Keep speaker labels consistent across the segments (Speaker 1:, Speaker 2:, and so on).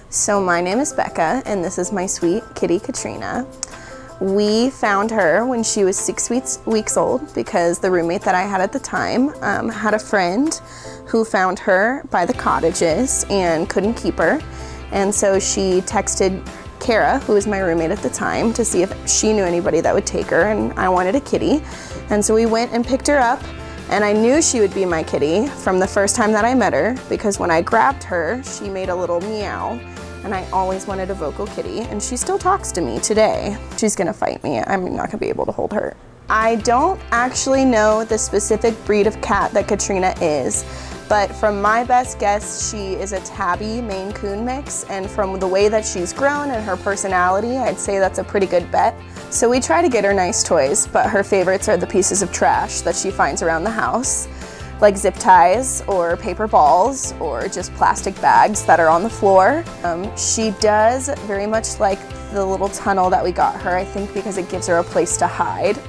Speaker 1: So my name is Becca, and this is my sweet kitty, Katrina. We found her when she was 6 weeks old because the roommate that I had at the time had a friend who found her by the cottages and couldn't keep her. And so she texted Kara, who was my roommate at the time, to see if she knew anybody that would take her, and I wanted a kitty. And so we went and picked her up, and I knew she would be my kitty from the first time that I met her because when I grabbed her, she made a little meow. And I always wanted a vocal kitty, and she still talks to me today. She's gonna fight me. I'm not gonna be able to hold her. I don't actually know the specific breed of cat that Katrina is, but from my best guess, she is a tabby Maine Coon mix, and from the way that she's grown and her personality, I'd say that's a pretty good bet. So we try to get her nice toys, but her favorites are the pieces of trash that she finds around the house, like zip ties or paper balls or just plastic bags that are on the floor. She does very much like the little tunnel that we got her, I think because it gives her a place to hide.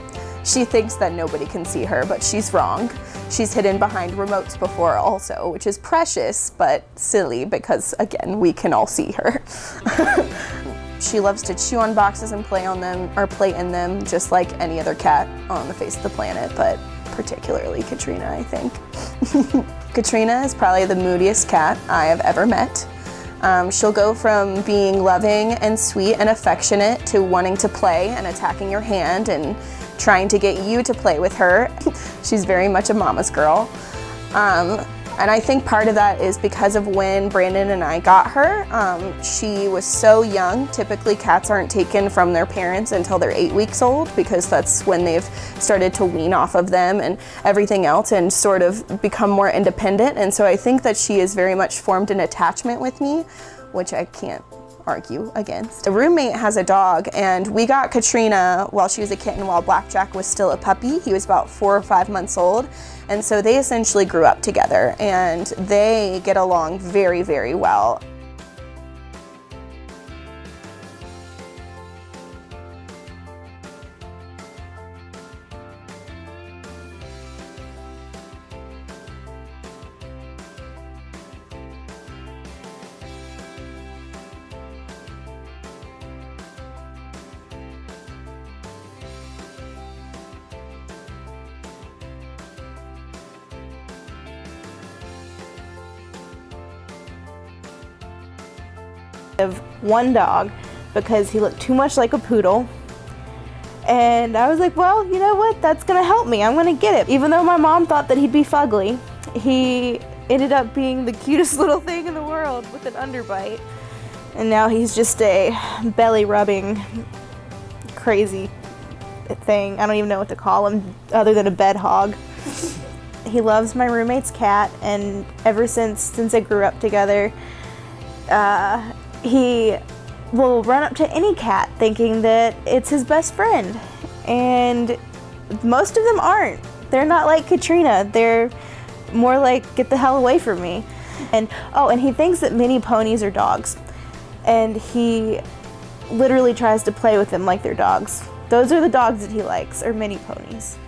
Speaker 1: She thinks that nobody can see her, but she's wrong. She's hidden behind remotes before also, which is precious but silly because, again, we can all see her. She loves to chew on boxes and play on them, or play in them, just like any other cat on the face of the planet, but particularly Katrina, I think. Katrina is probably the moodiest cat I have ever met. She'll go from being loving and sweet and affectionate to wanting to play and attacking your hand and trying to get you to play with her. She's very much a mama's girl. And I think part of that is because of when Brandon and I got her. She was so young. Typically cats aren't taken from their parents until they're 8 weeks old because that's when they've started to wean off of them and everything else and sort of become more independent. And so I think that she has very much formed an attachment with me, which I can't argue against. A roommate has a dog, and we got Katrina while she was a kitten while Blackjack was still a puppy. He was about 4 or 5 months old, and so they essentially grew up together, and they get along very, very well.
Speaker 2: Of one dog because he looked too much like a poodle, and I was like, well, you know what, that's gonna help me, I'm gonna get it. Even though my mom thought that he'd be fugly, he ended up being the cutest little thing in the world with an underbite, and now he's just a belly rubbing crazy thing. I don't even know what to call him other than a bed hog. He loves my roommate's cat, and ever since they grew up together, he will run up to any cat thinking that it's his best friend, and most of them aren't. They're not like Katrina. They're more like, get the hell away from me. And he thinks that mini ponies are dogs, and he literally tries to play with them like they're dogs. Those are the dogs that he likes, are mini ponies.